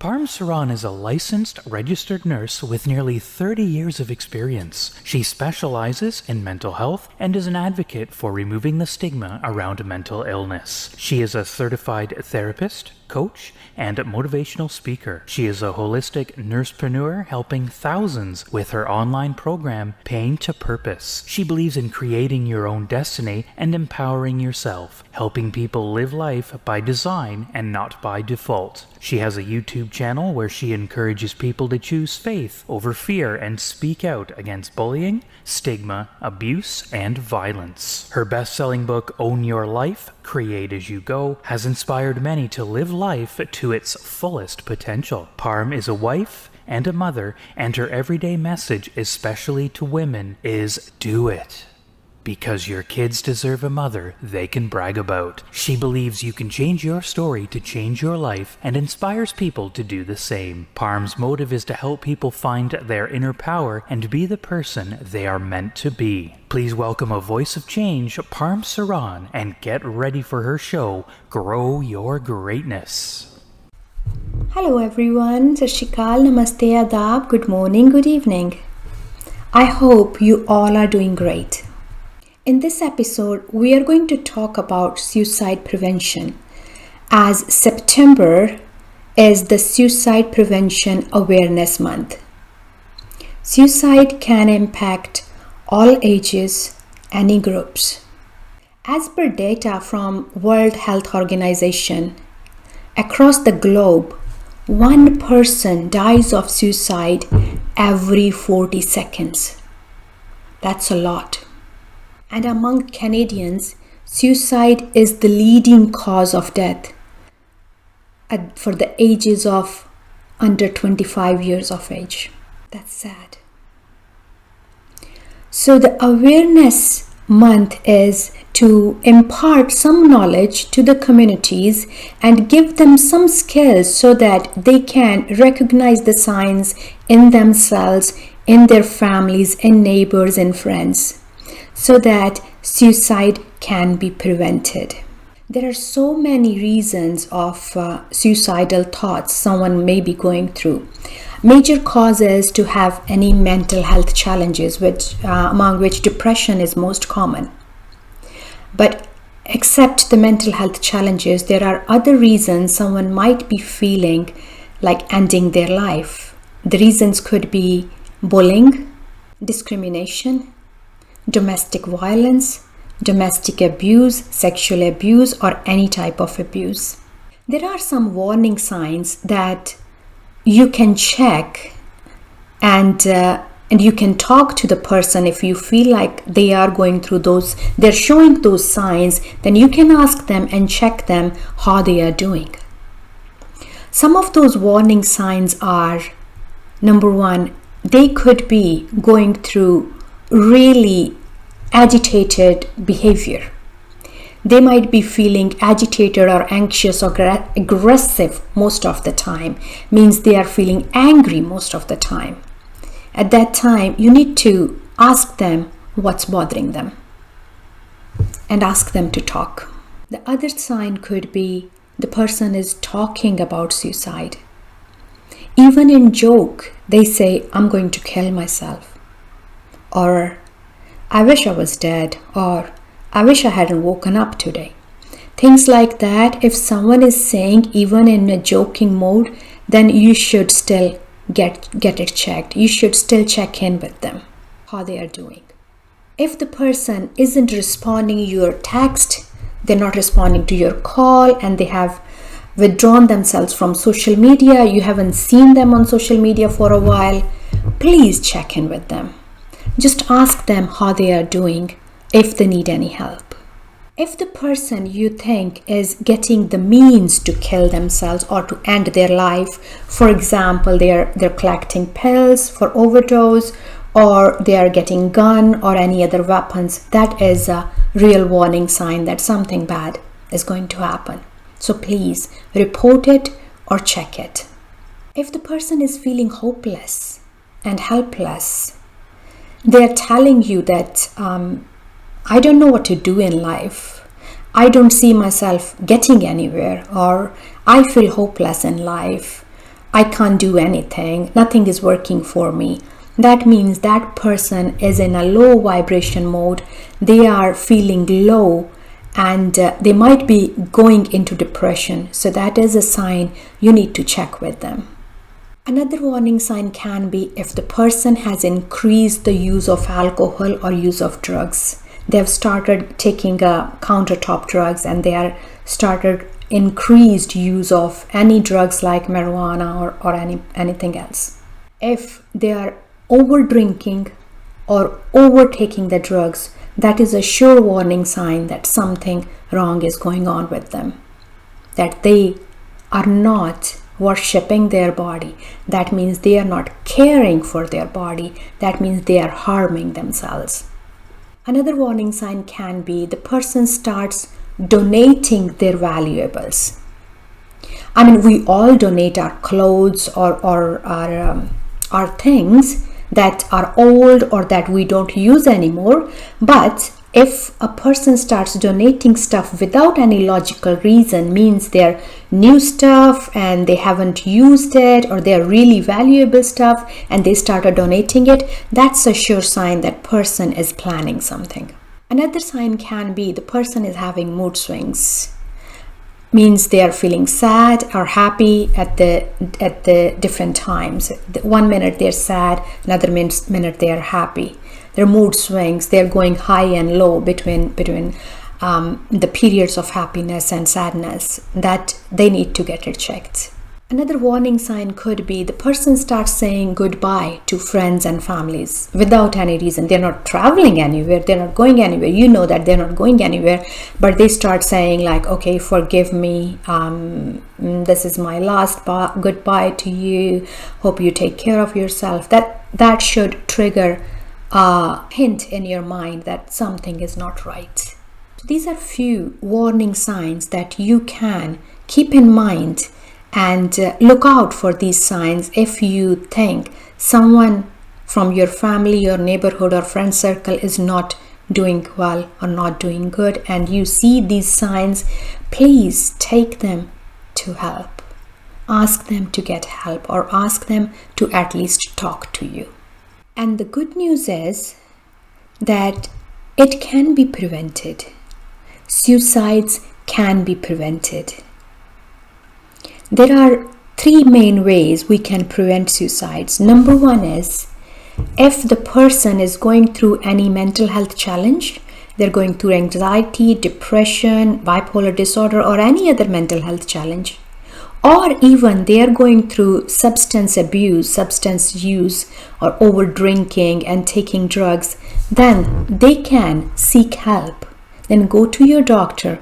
Parm Saran is a licensed, registered nurse with nearly 30 years of experience. She specializes in mental health and is an advocate for removing the stigma around mental illness. She is a certified therapist, coach, and motivational speaker. She is a holistic nursepreneur helping thousands with her online program, Pain to Purpose. She believes in creating your own destiny and empowering yourself, helping people live life by design and not by default. She has a YouTube channel where she encourages people to choose faith over fear and speak out against bullying, stigma, abuse, and violence. Her best-selling book, Own Your Life, Create As You Go, has inspired many to live life to its fullest potential. Parm is a wife and a mother, and her everyday message, especially to women, is do it. Because your kids deserve a mother they can brag about. She believes you can change your story to change your life and inspires people to do the same. Parm's motive is to help people find their inner power and be the person they are meant to be. Please welcome a voice of change, Parm Saran, and get ready for her show, Grow Your Greatness. Hello everyone, Sat Shri Akal, Namaste, Adab, good morning, good evening. I hope you all are doing great. In this episode, we are going to talk about suicide prevention, as September is the Suicide Prevention Awareness Month. Suicide can impact all ages, any groups. As per data from World Health Organization, across the globe, one person dies of suicide every 40 seconds. That's a lot. And among Canadians, suicide is the leading cause of death for the ages of under 25 years of age. That's sad. So the awareness month is to impart some knowledge to the communities and give them some skills so that they can recognize the signs in themselves, in their families, in neighbors, and friends, so that suicide can be prevented. There are so many reasons of suicidal thoughts someone may be going through. Major causes to have any mental health challenges, among which depression is most common. But except the mental health challenges, there are other reasons someone might be feeling like ending their life. The reasons could be bullying, discrimination, domestic violence, domestic abuse, sexual abuse, or any type of abuse. There are some warning signs that you can check and you can talk to the person if you feel like they are going through they're showing those signs, then you can ask them and check them how they are doing. Some of those warning signs are, number one, they could be going through really agitated behavior. They might be feeling agitated or anxious or aggressive most of the time, means they are feeling angry most of the time. At that time, you need to ask them what's bothering them and ask them to talk. The other sign could be the person is talking about suicide. Even in joke, they say, I'm going to kill myself, or I wish I was dead, or I wish I hadn't woken up today. Things like that, if someone is saying even in a joking mode, then you should still get it checked. You should still check in with them, how they are doing. If the person isn't responding to your text, they're not responding to your call, and they have withdrawn themselves from social media, you haven't seen them on social media for a while, please check in with them. Just ask them how they are doing, if they need any help. If the person you think is getting the means to kill themselves or to end their life, for example, they're collecting pills for overdose, or they are getting gun or any other weapons, that is a real warning sign that something bad is going to happen. So please report it or check it. If the person is feeling hopeless and helpless, they're telling you that I don't know what to do in life. I don't see myself getting anywhere, or I feel hopeless in life. I can't do anything, nothing is working for me, that means that person is in a low vibration mode. They are feeling low, and they might be going into depression. So that is a sign you need to check with them. Another warning sign can be if the person has increased the use of alcohol or use of drugs. They have started taking countertop drugs, and they are started increased use of any drugs like marijuana or anything else. If they are over drinking or overtaking the drugs, that is a sure warning sign that something wrong is going on with them, that they are not worshipping their body. That means they are not caring for their body. That means they are harming themselves. Another warning sign can be the person starts donating their valuables. I mean, we all donate our clothes or our things that are old or that we don't use anymore. But if a person starts donating stuff without any logical reason, means they're new stuff and they haven't used it, or they're really valuable stuff and they started donating it, that's a sure sign that person is planning something. Another sign can be the person is having mood swings. Means they are feeling sad or happy at the different times. 1 minute they're sad, another minute they are happy. Their mood swings, they're going high and low between the periods of happiness and sadness, that they need to get it checked. Another warning sign could be the person starts saying goodbye to friends and families without any reason. They're not traveling anywhere, they're not going anywhere. You know that they're not going anywhere, but they start saying like, okay, forgive me, this is my last goodbye to you, hope you take care of yourself. That should trigger a hint in your mind that something is not right. So these are few warning signs that you can keep in mind, and look out for these signs if you think someone from your family, your neighborhood or friend circle is not doing well or not doing good, and you see these signs. Please take them to help. Ask them to get help, or ask them to at least talk to you. And the good news is that it can be prevented. Suicides can be prevented. There are 3 main ways we can prevent suicides. Number 1 is if the person is going through any mental health challenge, they're going through anxiety, depression, bipolar disorder, or any other mental health challenge, or even they are going through substance abuse, substance use, or over drinking and taking drugs, then they can seek help. Then go to your doctor.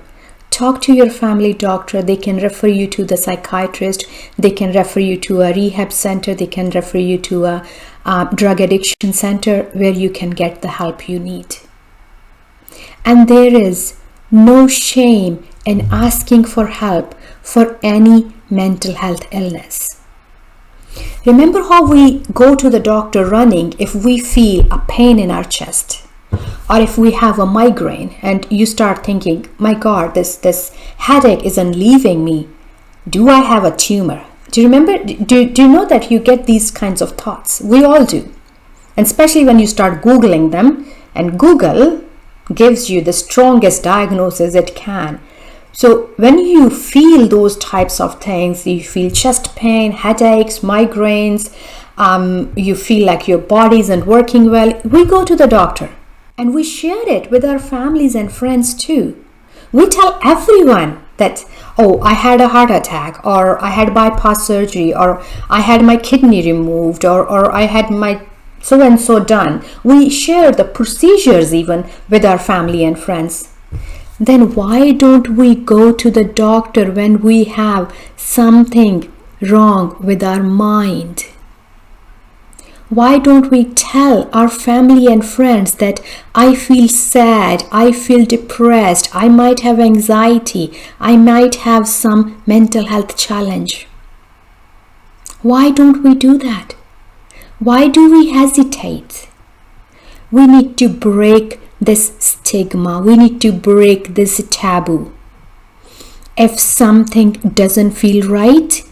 Talk to your family doctor. They can refer you to the psychiatrist. They can refer you to a rehab center. They can refer you to a drug addiction center where you can get the help you need. And there is no shame in asking for help for any mental health illness. Remember how we go to the doctor running if we feel a pain in our chest, or if we have a migraine and you start thinking, my God, this headache isn't leaving me. Do I have a tumor? Do you remember? Do you know that you get these kinds of thoughts? We all do. And especially when you start Googling them, and Google gives you the strongest diagnosis it can. So when you feel those types of things, you feel chest pain, headaches, migraines, you feel like your body isn't working well, we go to the doctor. And we share it with our families and friends too. We tell everyone that, oh, I had a heart attack, or I had bypass surgery, or I had my kidney removed, or I had my so-and-so done. We share the procedures even with our family and friends. Then why don't we go to the doctor when we have something wrong with our mind? Why don't we tell our family and friends that I feel sad, I feel depressed, I might have anxiety, I might have some mental health challenge? Why don't we do that? Why do we hesitate? We need to break this stigma. We need to break this taboo. If something doesn't feel right,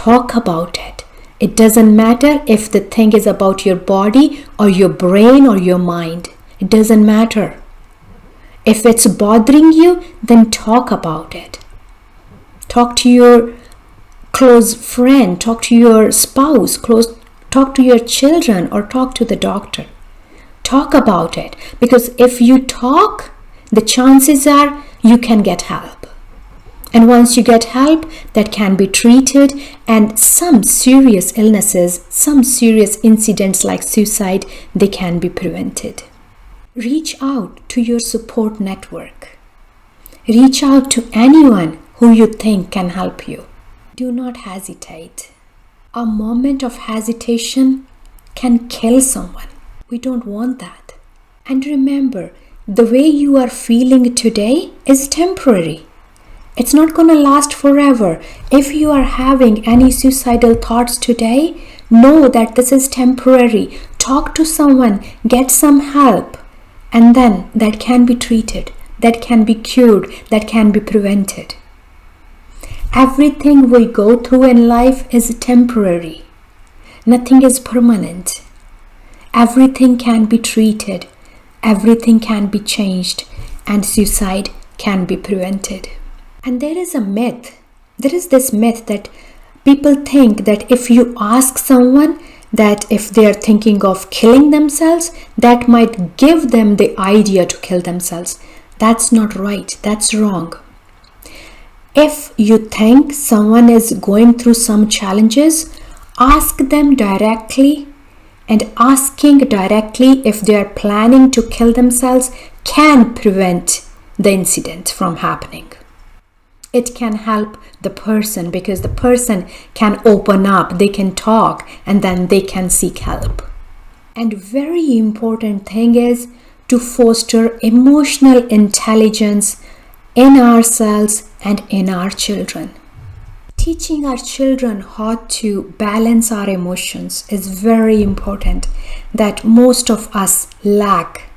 talk about it. It doesn't matter if the thing is about your body or your brain or your mind. It doesn't matter. If it's bothering you, then talk about it. Talk to your close friend, talk to your spouse, talk to your children, or talk to the doctor. Talk about it, because if you talk, the chances are you can get help. And once you get help, that can be treated, and some serious illnesses, some serious incidents like suicide, they can be prevented. Reach out to your support network. Reach out to anyone who you think can help you. Do not hesitate. A moment of hesitation can kill someone. We don't want that. And remember, the way you are feeling today is temporary. It's not going to last forever. If you are having any suicidal thoughts today, know that this is temporary. Talk to someone, get some help, and then that can be treated, that can be cured, that can be prevented. Everything we go through in life is temporary. Nothing is permanent. Everything can be treated, everything can be changed, and suicide can be prevented. And there is this myth that people think that if you ask someone that if they are thinking of killing themselves, that might give them the idea to kill themselves. That's not right. That's wrong. If you think someone is going through some challenges, ask them directly, and asking directly if they are planning to kill themselves can prevent the incident from happening. It can help the person because the person can open up, they can talk, and then they can seek help. And very important thing is to foster emotional intelligence in ourselves and in our children. Teaching our children how to balance our emotions is very important, that most of us lack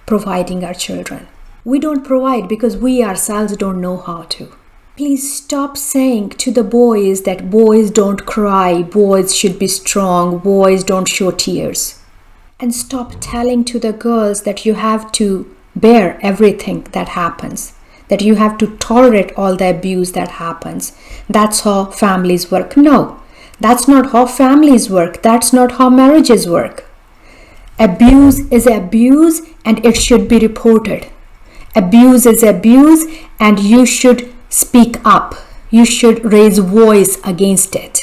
providing our children. We don't provide because we ourselves don't know how to. Please stop saying to the boys that boys don't cry, boys should be strong, boys don't show tears. And stop telling to the girls that you have to bear everything that happens, that you have to tolerate all the abuse that happens. That's how families work. No, that's not how families work. That's not how marriages work. Abuse is abuse and it should be reported. Abuse is abuse and you should speak up. You should raise voice against it.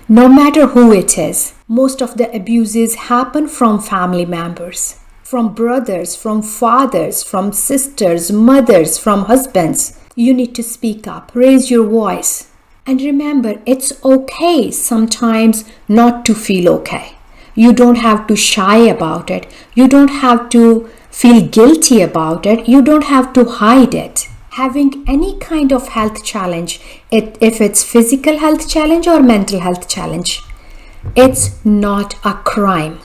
No matter who it is. Most of the abuses happen from family members, from brothers, from fathers, from sisters, mothers, from husbands. You need to speak up, raise your voice. And remember, it's okay sometimes not to feel okay. You don't have to shy about it. You don't have to feel guilty about it. You don't have to hide it. Having any kind of health challenge, if it's physical health challenge or mental health challenge, it's not a crime.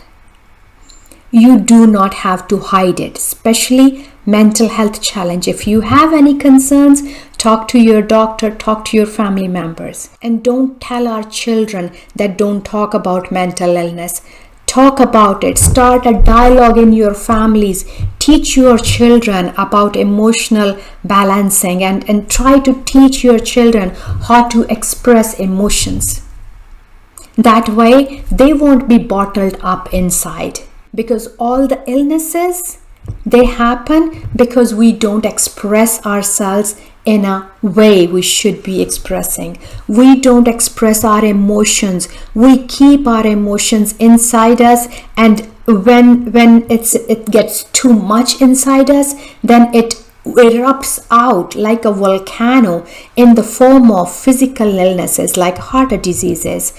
You do not have to hide it, especially mental health challenge. If you have any concerns, talk to your doctor, talk to your family members. And don't tell our children that don't talk about mental illness. Talk about it. Start a dialogue in your families. Teach your children about emotional balancing and try to teach your children how to express emotions. That way, they won't be bottled up inside. Because all the illnesses, they happen because we don't express ourselves in a way we should be expressing. We don't express our emotions. We keep our emotions inside us, and when it gets too much inside us, then it erupts out like a volcano in the form of physical illnesses like heart diseases,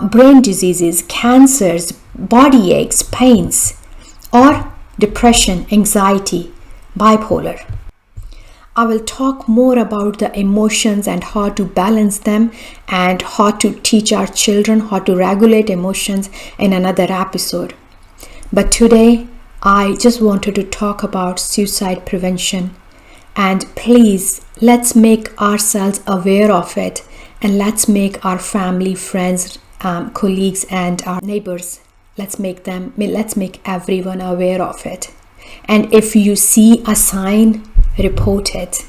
brain diseases, cancers, body aches, pains, or depression, anxiety, bipolar. I will talk more about the emotions and how to balance them and how to teach our children how to regulate emotions in another episode. But today, I just wanted to talk about suicide prevention. And please, let's make ourselves aware of it And let's make our family, friends, colleagues, and our neighbors, let's make everyone aware of it. And if you see a sign, report it.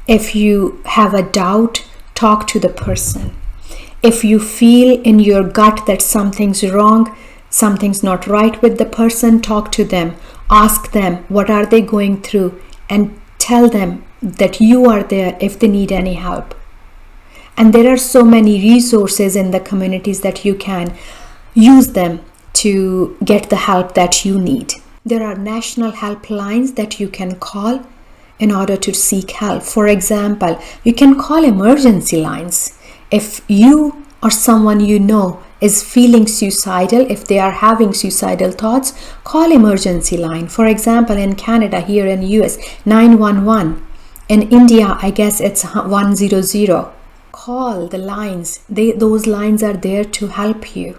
If you have a doubt, talk to the person. If you feel in your gut that something's wrong, something's not right with the person, talk to them. Ask them what are they going through, and tell them that you are there if they need any help. And there are so many resources in the communities that you can use them to get the help that you need. There are national helplines that you can call in order to seek help. For example, you can call emergency lines. If you or someone you know is feeling suicidal, if they are having suicidal thoughts, call emergency line. For example, in Canada, here in US, 911. In India, I guess it's 100. Call the lines. Those lines are there to help you.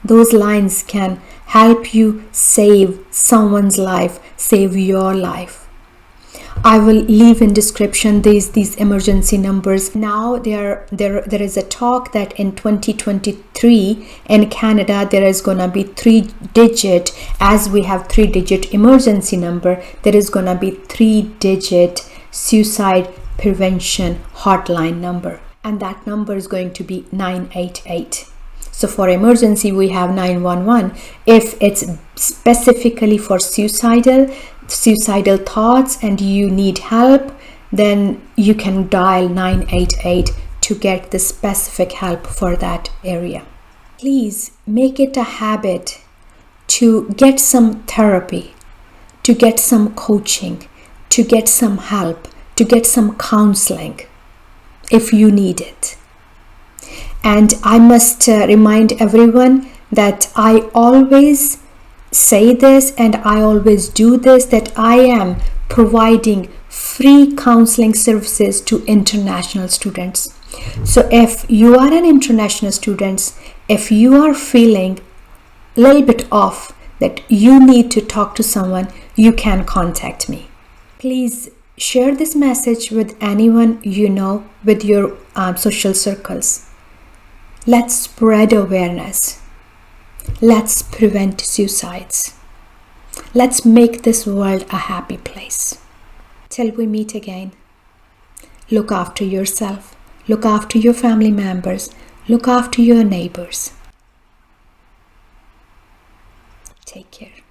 Those lines can help you save someone's life, save your life. I will leave in description these emergency numbers. Now there is a talk that in 2023 in Canada there is gonna be 3-digit, as we have 3-digit emergency number, there is gonna be 3-digit suicide prevention hotline number, and that number is going to be 988. So for emergency we have 911. If it's specifically for suicidal thoughts and you need help, then you can dial 988 to get the specific help for that area. Please make it a habit to get some therapy, to get some coaching, to get some help, to get some counseling if you need it. And I must remind everyone that I always say this and I always do this, that I am providing free counseling services to international students. So if you are an international student, if you are feeling a little bit off, that you need to talk to someone, you can contact me. Please share this message with anyone you know, with your social circles. Let's spread awareness. Let's prevent suicides. Let's make this world a happy place. Till we meet again, look after yourself, look after your family members, look after your neighbors. Take care.